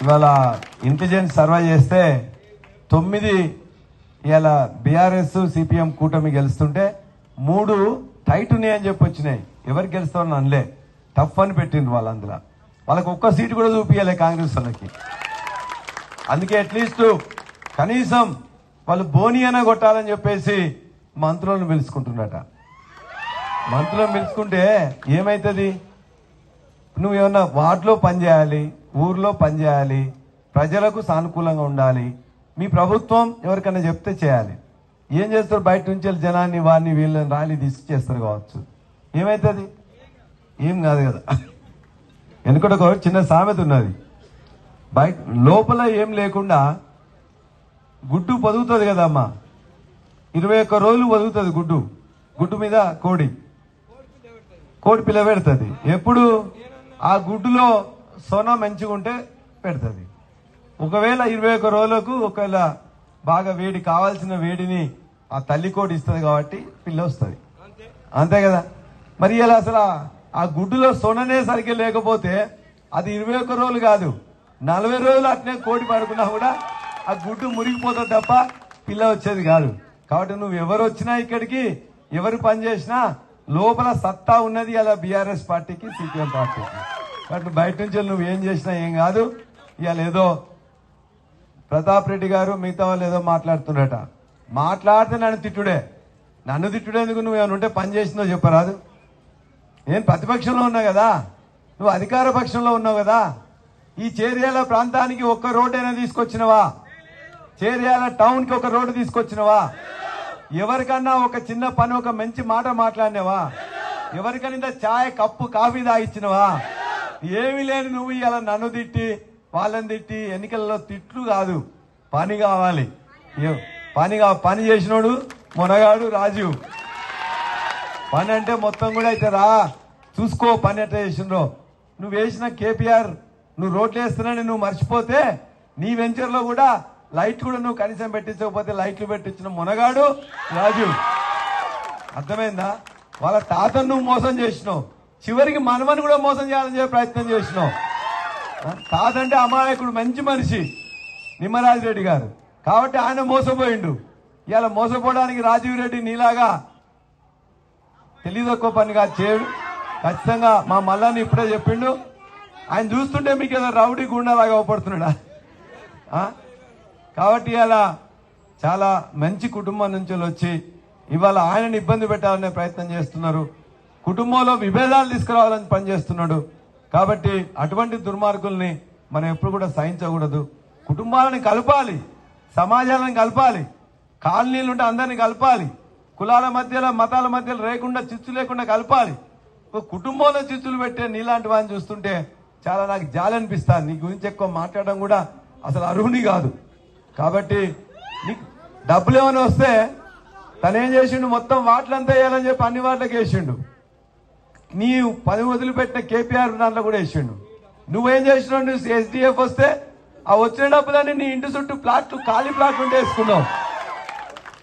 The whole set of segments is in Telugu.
ఇవాళ ఇంటెలిజెన్స్ సర్వే చేస్తే 9 ఇవాళ బీఆర్ఎస్ సిపిఎం కూటమి గెలుస్తుంటే 3 టైట్ ఉన్నాయి అని చెప్పి వచ్చినాయి. ఎవరు గెలుస్తారని అనలే, టఫ్ అని పెట్టిండ్రు వాళ్ళు. అందులో వాళ్ళకి ఒక్క సీటు కూడా చూపించాలి కాంగ్రెస్ వాళ్ళకి. అందుకే అట్లీస్ట్ కనీసం వాళ్ళు బోని అయినా కొట్టాలని చెప్పేసి మంత్రులను పిలుచుకుంటున్నట. మంత్రులను పిలుచుకుంటే ఏమవుతుంది? నువ్వు ఏమన్నా వార్డులో పనిచేయాలి, ఊర్లో పనిచేయాలి, ప్రజలకు సానుకూలంగా ఉండాలి. మీ ప్రభుత్వం ఎవరికైనా చెప్తే చేయాలి. ఏం చేస్తారు? బయట నుంచి జనాన్ని వారిని వీళ్ళని ర్యాలీ తీసుకొచ్చేస్తారు కావచ్చు. ఏమవుతుంది? ఏం కాదు కదా. ఎందుకంటే ఒక చిన్న సామెత ఉన్నది, బయట లోపల ఏం లేకుండా గుడ్డు పొదుగుతుంది కదమ్మా. 21 రోజులు పొదుగుతుంది గుడ్డు. గుడ్డు మీద కోడి పిల్ల పెడుతుంది. ఎప్పుడు ఆ గుడ్డులో సోనా మంచిగా ఉంటే పెడుతుంది. ఒకవేళ 21 రోజులకు ఒకవేళ బాగా వేడి కావాల్సిన వేడిని ఆ తల్లి కోడి ఇస్తుంది కాబట్టి పిల్ల వస్తుంది. అంతే కదా. మరి ఇలా అసలు ఆ గుడ్డులో సొననే సరిగ్గా లేకపోతే అది 21 రోజులు కాదు, 40 రోజులు అట్నే కోడి పడుకున్నా కూడా ఆ గుడ్డు మురిగిపోతుంది తప్ప పిల్ల వచ్చేది కాదు. కాబట్టి నువ్వు ఎవరు వచ్చినా ఇక్కడికి, ఎవరు పని చేసినా లోపల సత్తా ఉన్నది అలా బీఆర్ఎస్ పార్టీకి, సిపిఎం పార్టీకి. కాబట్టి బయట నుంచి నువ్వు ఏం చేసినా ఏం కాదు. ఇవాళ ఏదో ప్రతాప్ రెడ్డి గారు మిగతా వాళ్ళు ఏదో మాట్లాడుతున్నట. మాట్లాడితే నన్ను తిట్టుడేందుకు? నువ్వు ఏమైనా ఉంటే పని చేసిందో చెప్పరాదు. నేను ప్రతిపక్షంలో ఉన్నా కదా, నువ్వు అధికార పక్షంలో ఉన్నావు కదా. ఈ చేర్యాల ప్రాంతానికి ఒక్క రోడ్డు అయినా తీసుకొచ్చినవా? చేర్యాల టౌన్ కి ఒక రోడ్డు తీసుకొచ్చినవా? ఎవరికన్నా ఒక చిన్న పని, ఒక మంచి మాట మాట్లాడినవా? ఎవరికైనా ఛాయ్ కప్పు కాఫీ తాగిచ్చినవా? ఏమీ లేని నువ్వు ఇలా నన్ను తిట్టి వాళ్ళని తిట్టి, ఎన్నికల్లో తిట్లు కాదు, పని కావాలి. పని చేసినోడు మొనగాడు రాజీవ్. పని అంటే మొత్తం కూడా అయితే రా చూసుకో పని ఎట్లా చేసినో. నువ్వు వేసిన కేపీఆర్, నువ్వు రోడ్లు వేస్తున్నాని నువ్వు మర్చిపోతే నీ వెంచర్లో కూడా లైట్ కూడా నువ్వు కనీసం పెట్టించకపోతే లైట్లు పెట్టించిన మొనగాడు రాజు. అర్థమైందా? వాళ్ళ తాతను నువ్వు మోసం చేసినావు, చివరికి మనమని కూడా మోసం చేయాలని చెప్పి ప్రయత్నం చేసినావు. తాత అంటే అమాయకుడు, మంచి మనిషి నిమ్మరాజు రెడ్డి గారు, కాబట్టి ఆయన మోసపోయిండు. ఇవాళ మోసపోవడానికి రాజీవ్ రెడ్డి నీలాగా తెలియదొక్క పనిగా చేయడు. ఖచ్చితంగా మా మల్లాన్ని ఇప్పుడే చెప్పిండు. ఆయన చూస్తుంటే మీకు ఏదో రౌడీ గుండాలాగా అవపడుతున్నాడా? కాబట్టి ఇలా చాలా మంచి కుటుంబం నుంచి వచ్చి ఇవాళ ఆయనని ఇబ్బంది పెట్టాలనే ప్రయత్నం చేస్తున్నారు. కుటుంబంలో విభేదాలు తీసుకురావాలని పనిచేస్తున్నాడు. కాబట్టి అటువంటి దుర్మార్గుల్ని మనం ఎప్పుడు కూడా సహించకూడదు. కుటుంబాలను కలపాలి, సమాజాలను కలపాలి, కాలనీలుంటే అందరినీ కలపాలి, కులాల మధ్యలో మతాల మధ్యలో లేకుండా చిచ్చు లేకుండా కలపాలి. కుటుంబంలో చిచ్చులు పెట్టే నీలాంటి వాడిని చూస్తుంటే చాలా నాకు జాలి అనిపిస్తాను. నీ గురించి ఎక్కువ మాట్లాడడం కూడా అసలు అర్హుని కాదు. కాబట్టి నీకు డబ్బులు ఏమైనా వస్తే తనేం చేసిండు, మొత్తం వాటిలంతా వేయాలని చెప్పి అన్ని వాటికి వేసిండు. నీ పని వదిలిపెట్టిన కేపీఆర్ దాంట్లో కూడా వేసిండు. నువ్వేం చేసినావు? నువ్వు ఎస్డిఎఫ్ వస్తే ఆ వచ్చిన డబ్బులన్నీ నీ ఇంటి చుట్టూ ప్లాట్లు, ఖాళీ ప్లాట్లు ఉంటే వేసుకున్నావు.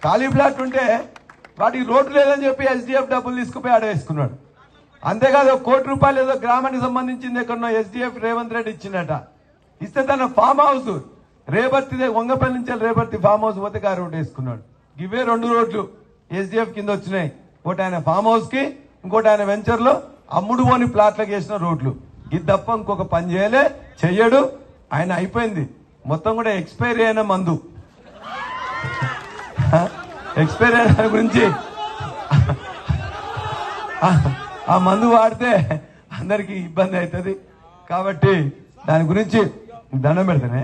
ఖాళీ ప్లాట్ ఉంటే వాటికి రోడ్డు లేదని చెప్పి ఎస్డిఎఫ్ డబ్బులు తీసుకుపోయి ఆడ వేసుకున్నాడు. అంతేకాదు ₹1 కోటి ఏదో గ్రామానికి సంబంధించింది ఎక్కడో ఎస్డిఎఫ్ రేవంత్ రెడ్డి ఇచ్చిందట. ఇస్తే తన ఫామ్ హౌస్ రేపర్తి, వంగపల్లి నుంచి రేపర్తి ఫామ్ హౌస్ పోతే ఆ రోడ్డు వేసుకున్నాడు. ఇవే 2 రోడ్లు ఎస్డిఎఫ్ కింద వచ్చినాయి. ఒకటి ఆయన ఫామ్ హౌస్ కి, ఇంకోటి ఆయన వెంచర్ లో అమ్ముడు పోని ప్లాట్లకు వేసిన రోడ్లు. ఇది తప్ప ఇంకొక పని చెయ్యడు ఆయన. అయిపోయింది మొత్తం కూడా ఎక్స్పైరీ అయిన మందు. ఎక్స్పైరీ అయిన గురించి ఆ మందు వాడితే అందరికి ఇబ్బంది అవుతుంది. కాబట్టి దాని గురించి దండం పెడతానే.